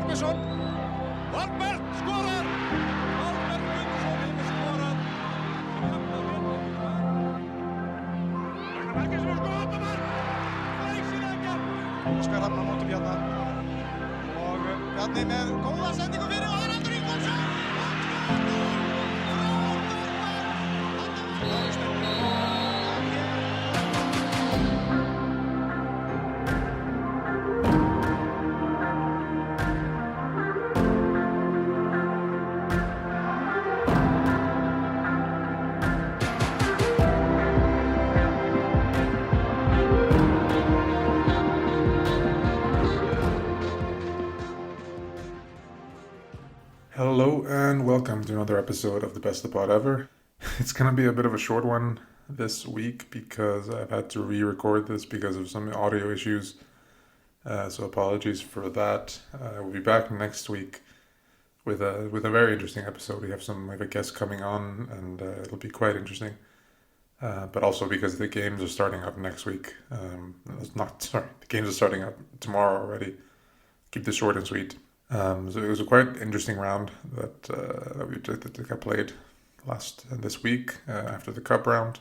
Þorgeirsson. Valbert skorar. Valbert Gunnarsson hefur skorað. Ragnar Bergeirsson og skoðamark. Glæsilega. Óskar Rafn á móti Bjarna. Og Bjarni með góða sendingu fyrir og það aftur Ingólfsson. Hello and welcome to another episode of the Best Pod Ever. It's going to be a bit of a short one this week because I've had to re-record this because of some audio issues. So apologies for that. We'll be back next week with a very interesting episode. We have a guest coming on and it'll be quite interesting. But also because the games are starting up next week. The games are starting up tomorrow already. Keep this short and sweet. So it was a quite interesting round that got played this week after the cup round.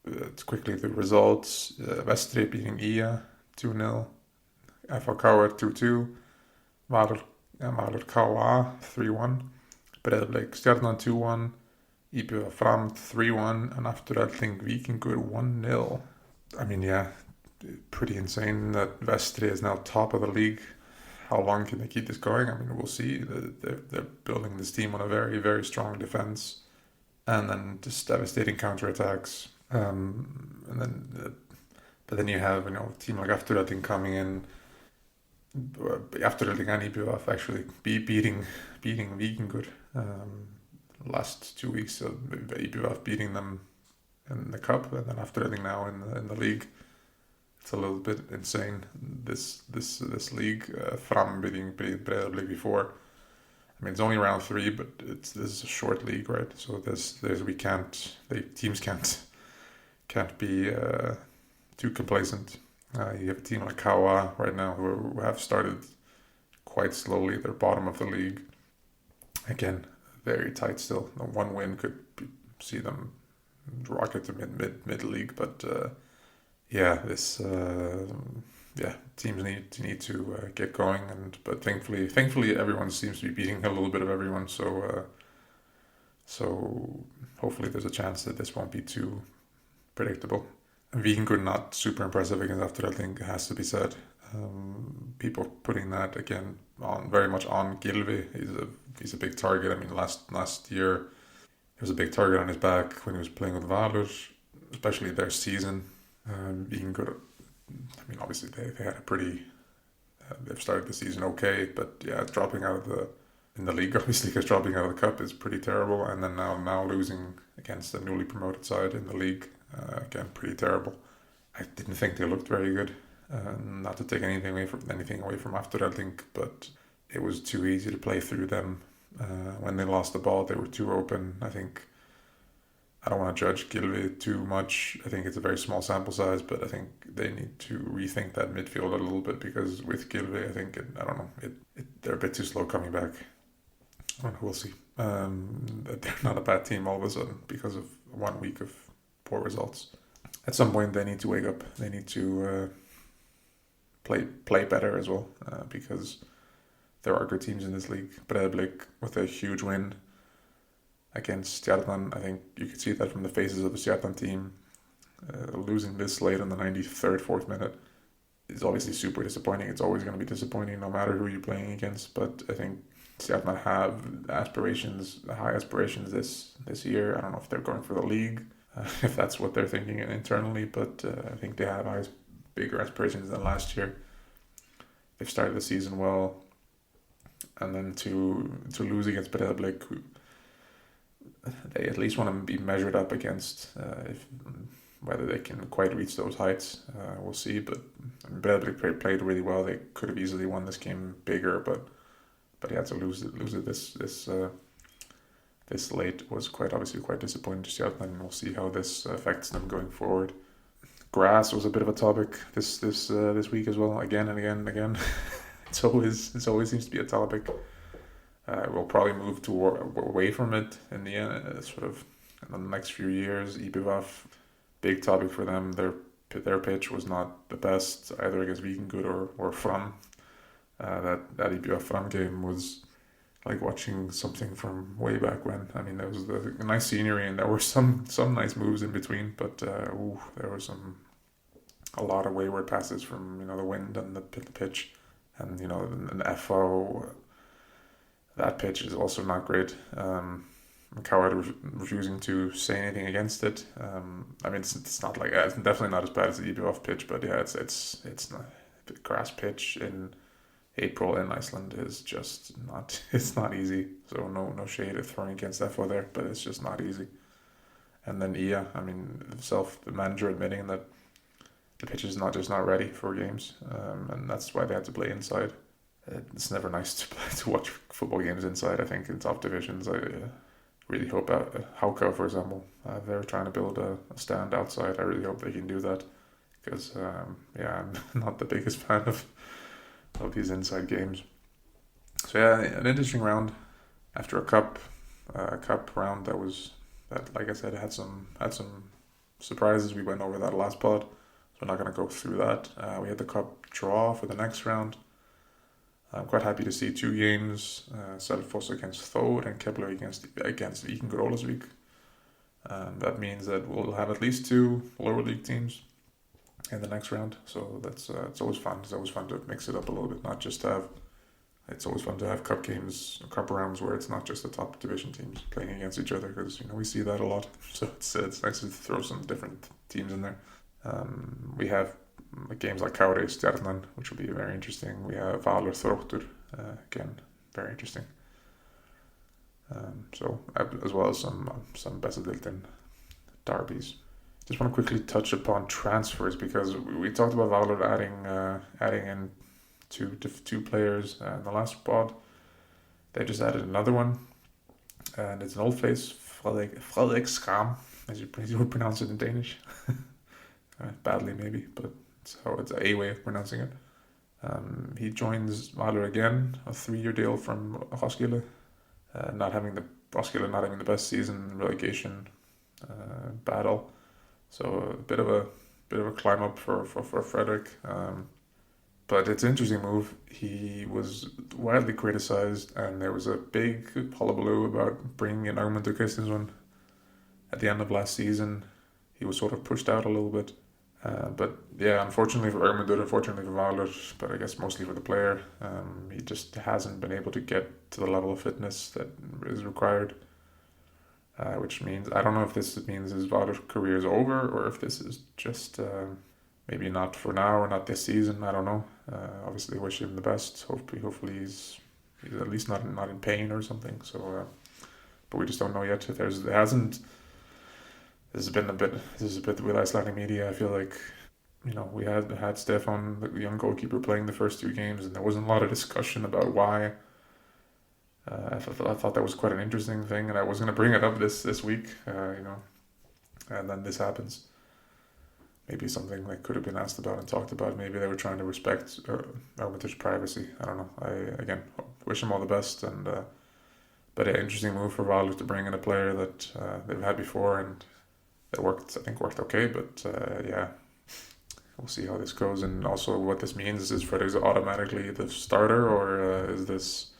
It's quickly the results: Vestri beating Ía 2-0, FH 2-2, Valur KA 3-1, Breiðablik Stjarnan 2-1, IBF Fram 3-1, and Afturelding Víkingur 1-0. I mean, yeah, pretty insane that Vestri is now top of the league. How long can they keep this going? I mean, we'll see. They're building this team on a very, very strong defense, and then just devastating counterattacks. But then you have a team like Afturelding coming in. Afturelding and IBF actually beating Víkingur last 2 weeks. So IBF beating them in the cup, and then Afturelding now in the league. It's a little bit insane, this league. Fram beating Breiðablik before. I mean, it's only round 3, but this is a short league, right? So teams can't be too complacent. You have a team like KA right now who have started quite slowly. They're bottom of the league. Again, very tight still. One win could see them rocket to mid league, but. Teams need to get going, but thankfully everyone seems to be beating a little bit of everyone. So hopefully there's a chance that this won't be too predictable. Víkingur not super impressive against Afturelding, has to be said. People putting that again very much on Gylfi. He's a big target. I mean, last year he was a big target on his back when he was playing with Valur, especially their season. Víkingur, I mean, obviously they had a pretty. They've started the season okay, but yeah, dropping out in the league obviously, because dropping out of the cup is pretty terrible, and then now losing against the newly promoted side in the league, again pretty terrible. I didn't think they looked very good. Not to take anything away from Afturelding, but it was too easy to play through them. When they lost the ball, they were too open. I don't want to judge Gylfi too much. I think it's a very small sample size, but I think they need to rethink that midfield a little bit, because with Gylfi, I think they're a bit too slow coming back. We'll see. They're not a bad team all of a sudden because of 1 week of poor results. At some point, they need to wake up. They need to play better as well, because there are good teams in this league. Breiðablik with a huge win against Stjarnan. I think you could see that from the faces of the Stjarnan team. Losing this late in the 93rd, 4th minute is obviously super disappointing. It's always going to be disappointing no matter who you're playing against, but I think Stjarnan have high aspirations this year. I don't know if they're going for the league, if that's what they're thinking internally, but I think they have bigger aspirations than last year. They've started the season well, and then to lose against Breiðablik, they at least want to be measured up against. Whether they can quite reach those heights, we'll see. But Breiðablik played really well. They could have easily won this game bigger, but yeah, to lose it this late was quite disappointing to Stjarnan, and we'll see how this affects them going forward. Grass was a bit of a topic this week as well, again and again and again. It always seems to be a topic. We'll probably move away from it in the end, sort of in the next few years. IBVF, big topic for them. Their pitch was not the best either against Víkingur or Fram. That IBVF Fram game was like watching something from way back when. I mean, there was a nice scenery and there were some nice moves in between, but there was a lot of wayward passes from the wind and the pitch, and an FO. That pitch is also not great. Coward refusing to say anything against it. I mean, it's not like it's definitely not as bad as the EBF pitch, but yeah, it's not, the grass pitch in April in Iceland is just not. It's not easy. So no shade of throwing against FO there, but it's just not easy. And then Ia, I mean, the manager admitting that the pitch is not ready for games, and that's why they had to play inside. It's never nice to watch football games inside. I think in top divisions, I really hope Hauka, for example, they're trying to build a stand outside. I really hope they can do that, because I'm not the biggest fan of these inside games. So yeah, an interesting round after a cup round that like I said, had some surprises. We went over that last pod, so we're not going to go through that. We had the cup draw for the next round. I'm quite happy to see 2 games, Selfoss against Thor and Keflavík against Víkingur Ólafsvík. That means that we'll have at least 2 lower league teams in the next round. So that's it's always fun. It's always fun to mix it up a little bit, not just have. It's always fun to have cup games, cup rounds where it's not just the top division teams playing against each other, because we see that a lot. So it's nice to throw some different teams in there. We have games like Kári Stjarnan, which will be very interesting. We have Valur Þróttur, again, very interesting. So as well as some Bessadeildin derbies. Just want to quickly touch upon transfers, because we talked about Valur adding in two players in the last pod. They just added another one, and it's an old face, Fredrik Skram, as you would pronounce it in Danish. Badly maybe, but it's a way of pronouncing it. He joins Valur again, a 3-year deal from Roskilde. Not having the best season, relegation battle, so a bit of a climb up for Fredrik. But it's an interesting move. He was widely criticized, and there was a big hullabaloo about bringing in Armundur Kristinsson at the end of last season. He was sort of pushed out a little bit. But yeah, unfortunately for Armundur, unfortunately for Valur, but I guess mostly for the player, he just hasn't been able to get to the level of fitness that is required. Which means, I don't know if this means his Valur career is over, or if this is just maybe not for now or not this season. I don't know. Obviously, wish him the best. Hopefully he's at least not in pain or something. So, but we just don't know yet. This is a bit with Icelandic media. I feel like, we had Stefan, the young goalkeeper, playing the first 2 games, and there wasn't a lot of discussion about why. I thought that was quite an interesting thing, and I was going to bring it up this week, and then this happens. Maybe something that could have been asked about and talked about. Maybe they were trying to respect Armutter's privacy. I don't know. I, again, wish him all the best, and but yeah, interesting move for Valur to bring in a player that they've had before, and it worked okay, but yeah, we'll see how this goes. And also what this means is Fredrik's automatically the starter, or is this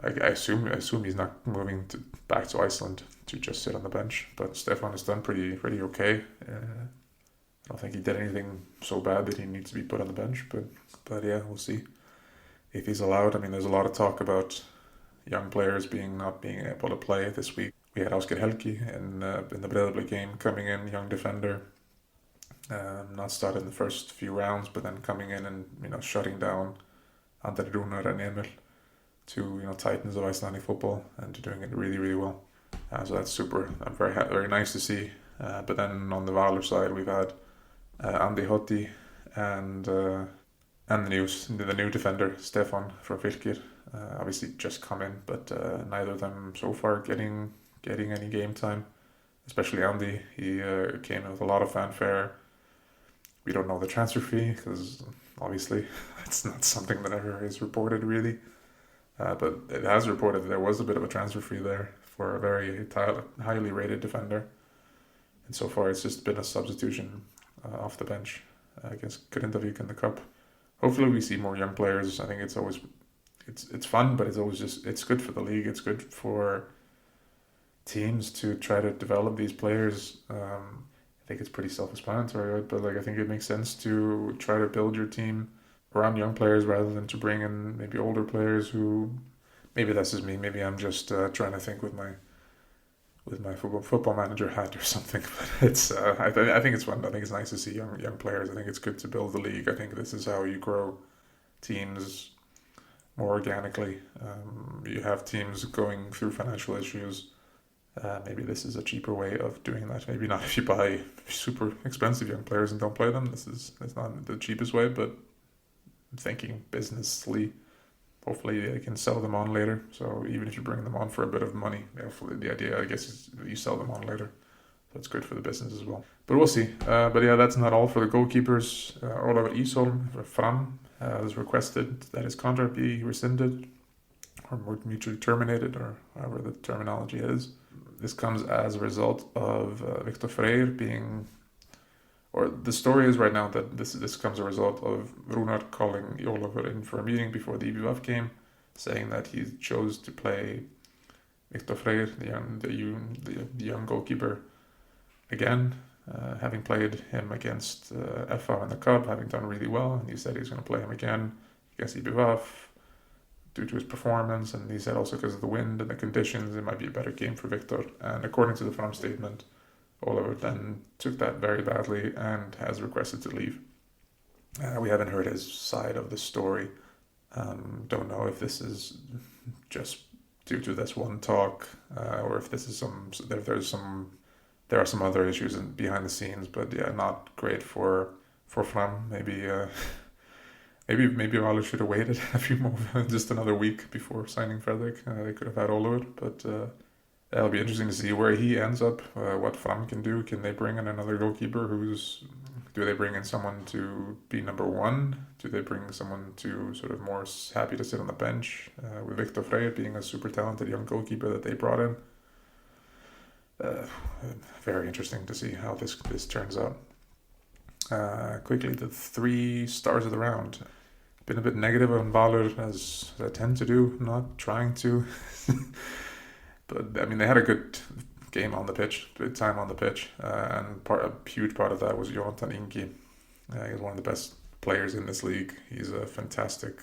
I assume he's not moving back to Iceland to just sit on the bench, but Stefan has done pretty okay. I don't think he did anything so bad that he needs to be put on the bench, but yeah, we'll see if he's allowed. I mean, there's a lot of talk about young players not being able to play this week. We had Ásgeir Helgi in the Breiðablik game coming in, young defender, not starting the first few rounds, but then coming in and shutting down Andri Rúnar and Emil, 2 titans of Icelandic football, and doing it really, really well. So that's super. Very nice to see. But then on the Valur side, we've had Andy Hotti and the new defender Stefan from Fylkir. Obviously just come in, but neither of them so far getting any game time. Especially Andy, he came in with a lot of fanfare. We don't know the transfer fee because obviously, it's not something that ever is reported really. But it has reported that there was a bit of a transfer fee there for a very highly rated defender. And so far, it's just been a substitution off the bench against Grindavik in the cup. Hopefully, we see more young players. I think it's fun, but it's good for the league. It's good for teams to try to develop these players. I think it's pretty self-explanatory, right? But like, I think it makes sense to try to build your team around young players rather than to bring in maybe older players who, maybe that's just me. Maybe I'm just trying to think with my football manager hat or something. But it's I think it's fun. I think it's nice to see young players. I think it's good to build the league. I think this is how you grow teams more organically. You have teams going through financial issues. Maybe this is a cheaper way of doing that. Maybe not if you buy super expensive young players and don't play them. It's not the cheapest way, but I'm thinking businessly. Hopefully they can sell them on later. So even if you bring them on for a bit of money, hopefully the idea, I guess, is that you sell them on later. So it's good for the business as well. But we'll see. But yeah, that's not all for the goalkeepers. Oliver Isholm for Fram has requested that his contract be rescinded or mutually terminated, or however the terminology is. This comes as a result of Victor Freyr being, or the story is right now that this comes as a result of Runar calling Oliver in for a meeting before the IBVF game, saying that he chose to play Victor Freyr, the young goalkeeper, again, having played him against FA in the cup, having done really well, and he said he's going to play him again against IBVF due to his performance, and he said also because of the wind and the conditions, it might be a better game for Victor. And according to the Fram statement, Oliver then took that very badly and has requested to leave. We haven't heard his side of the story. Don't know if this is just due to this one talk, or if this is there are some other issues behind the scenes. But yeah, not great for Fram. Maybe Valur should have waited a few more, just another week before signing Fredrik. They could have had Oliver, but it'll be interesting to see where he ends up, what Fram can do. Can they bring in another goalkeeper do they bring in someone to be number one? Do they bring someone to sort of more happy to sit on the bench, with Victor Freyr being a super talented young goalkeeper that they brought in? Very interesting to see how this turns out. Quickly, the 3 stars of the round. Been a bit negative on Valur, as I tend to do, not trying to. But I mean, they had a good game on the pitch, good time on the pitch, and a huge part of that was Jonathan Ingi. He's one of the best players in this league. He's a fantastic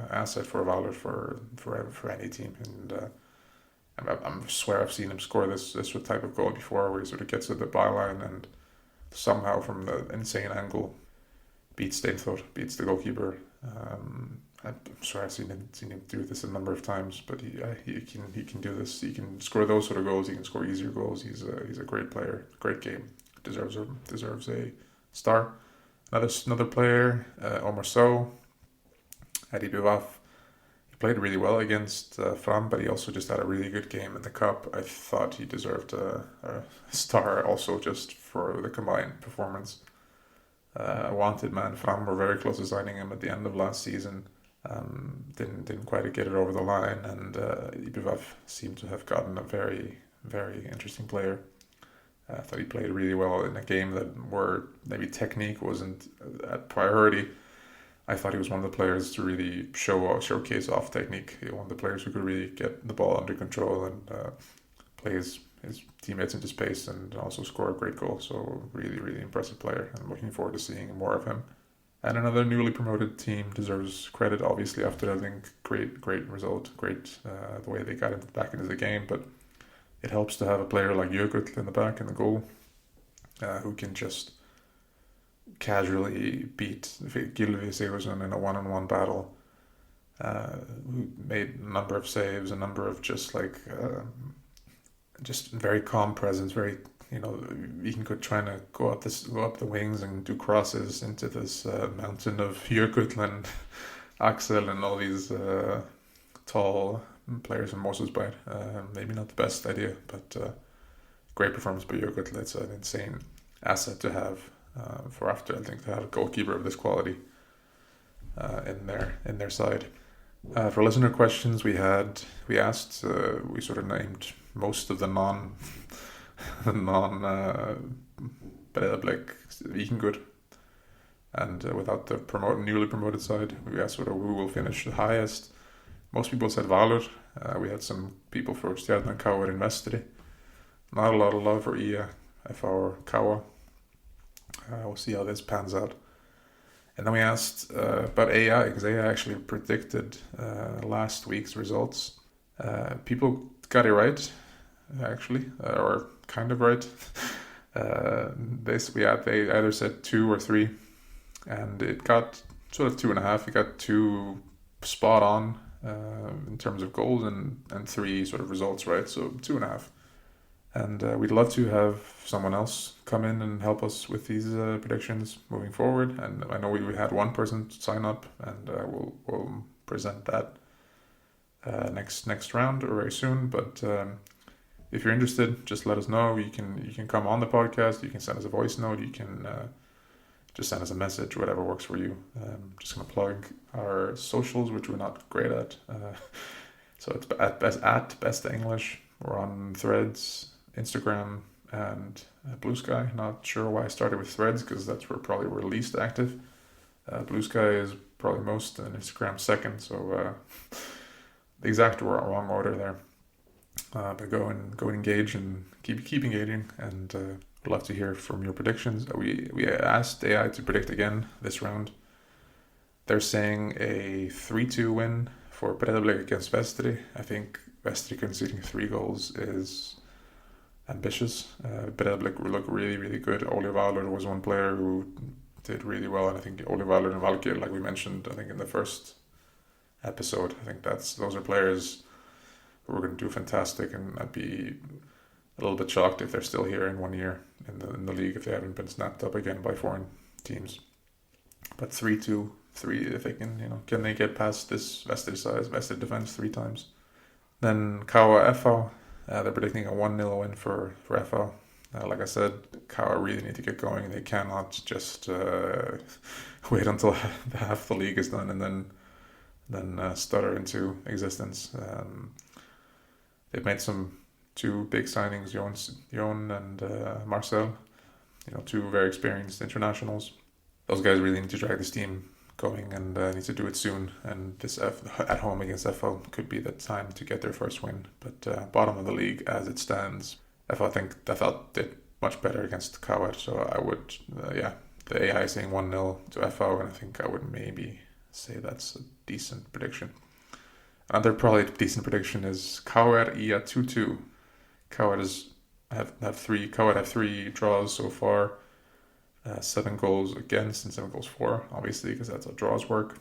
asset for Valur for any team, and I swear I've seen him score this type of goal before, where he sort of gets to the byline and somehow from the insane angle beats Steinthor, beats the goalkeeper. I'm sure I've seen him do this a number of times, but he can do this. He can score those sort of goals. He can score easier goals. He's a great player. Great game. Deserves a star. Another player, Omar Sow at IBVF. He played really well against Fram, but he also just had a really good game in the cup. I thought he deserved a star also just for the combined performance. Wanted man. Fram were very close to signing him at the end of last season. Didn't quite get it over the line, and IBVF seemed to have gotten a very, very interesting player. I thought he played really well in a game where maybe technique wasn't at priority. I thought he was one of the players to really showcase off technique. One of the players who could really get the ball under control and play his teammates into space and also score a great goal. So really, really impressive player. I'm looking forward to seeing more of him. And another newly promoted team deserves credit, obviously, Afturelding. Great result. Great the way they got back into the game. But it helps to have a player like Jökull in the back in the goal, who can just casually beat Gylfi Sigurðsson in a one-on-one battle, who made a number of saves, a number of just very calm presence, very, Víkingur trying to go up the wings and do crosses into this mountain of Jökull and Axel and all these tall players from Moselsberg. Maybe not the best idea, but great performance by Jökull. It's an insane asset to have for Afturelding, to have a goalkeeper of this quality. in their side. For listener questions, we asked, we sort of named most of the non Breiðablik Víkingur, and without the newly promoted side, we asked sort of who will finish the highest. Most people said Valur. We had some people for Stjarnan, Káar, and Vestri. Not a lot of love for IA, FH, or Káa. We'll see how this pans out. And then we asked about AI, because AI actually predicted last week's results. People got it right, actually, or kind of right. They either said 2 or 3, and it got sort of 2.5. It got 2 spot on in terms of goals, and 3 sort of results right, so 2.5. And we'd love to have someone else come in and help us with these predictions moving forward. And I know we had one person sign up, and we'll present that next round or very soon. But if you're interested, just let us know. You can come on the podcast. You can send us a voice note. You can just send us a message, whatever works for you. Just gonna plug our socials, which we're not great at. So it's at Best English. We're on Threads, Instagram, and Blue Sky. Not sure why I started with Threads, because that's where probably we're least active. Blue Sky is probably most, and Instagram second. So the exact wrong order there. But go and engage and keep engaging, and we'd love to hear from your predictions. We asked AI to predict again this round. They're saying a 3-2 win for Breiðablik against Vestri. I think Vestri conceding 3 goals is ambitious. Breiðablik look really, really good. Ole Valur was one player who did really well, and I think Ole Valur and Valgeir, like we mentioned, I think in the first episode, I think those are players who are going to do fantastic, and I'd be a little bit shocked if they're still here in 1 year in the league if they haven't been snapped up again by foreign teams. But 3-2, if they can they get past this Vestri defense 3 times? Then Káa FH, they're predicting a 1-0 win for FH. Like I said, Káa really need to get going. They cannot just wait until half the league is done and then stutter into existence. They've made 2 big signings, Jon and Marcel, 2 very experienced internationals. Those guys really need to drag this team going, and need to do it soon. And this at home against FH could be the time to get their first win. But bottom of the league as it stands, FH did much better against Káa, so I would, the AI is saying 1-0 to FH, and I think I would maybe say that's a decent prediction. Another probably decent prediction is Káa IA 2-2. Káa have 3 draws so far. 7 goals against and 7 goals for, obviously, because that's how draws work.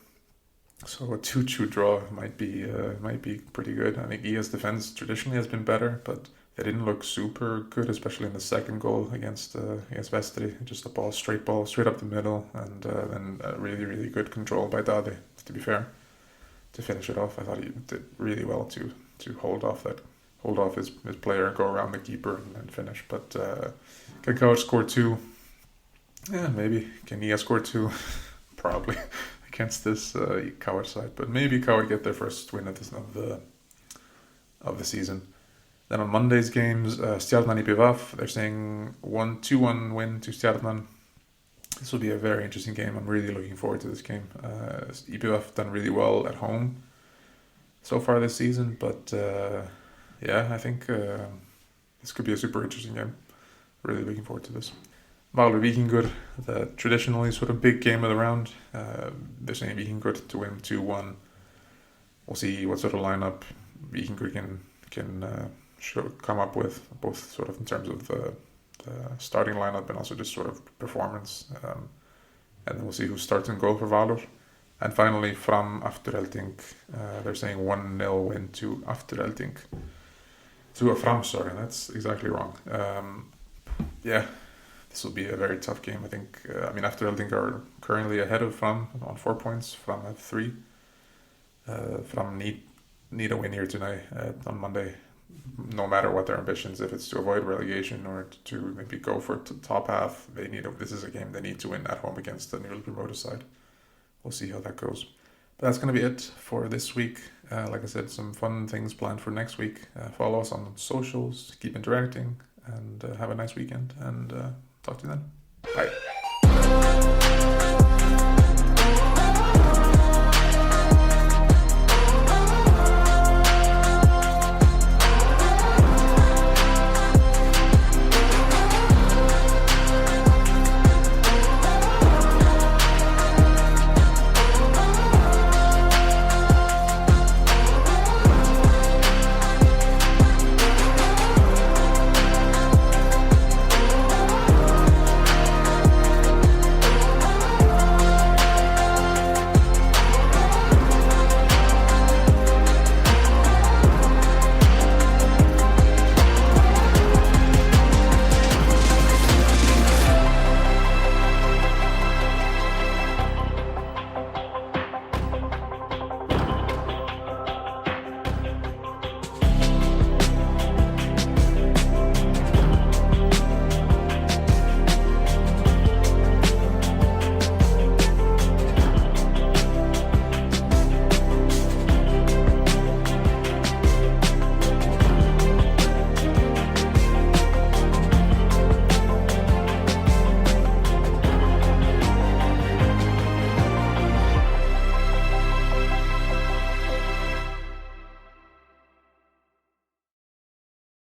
So a 2-2 draw might be pretty good. I think IA's defense traditionally has been better, but they didn't look super good, especially in the second goal against Vestri. Just a straight ball straight up the middle, and then really, really good control by Dade, to be fair, to finish it off. I thought he did really well to hold off his player and go around the keeper and finish. But can Káa score 2? Yeah, maybe. Can IA score 2? Probably against this Káa side, but maybe Káa get their first win of the season. Then on Monday's games, Stjarnan IPVF, they're saying 2-1 win to Stjarnan. This will be a very interesting game. I'm really looking forward to this game. IPVF done really well at home so far this season, but I think this could be a super interesting game. Really looking forward to this. Valur Víkingur, the traditionally sort of big game of the round. They're saying Víkingur to win 2-1. We'll see what sort of lineup Víkingur can come up with, both sort of in terms of the starting lineup and also just sort of performance. And then we'll see who starts in goal for Valur. And finally, from Afturelding, they're saying 1-0 win to Afturelding. That's exactly wrong. This will be a very tough game, I think. Afturelding are currently ahead of Fram on 4 points. Fram have 3. Fram need a win here tonight on Monday, no matter what their ambitions. If it's to avoid relegation or to maybe go for top half, this is a game they need to win at home against the newly promoted side. we'll see how that goes. But that's going to be it for this week. Like I said, some fun things planned for next week. Follow us on socials, keep interacting, and have a nice weekend, and talk to you then. Bye.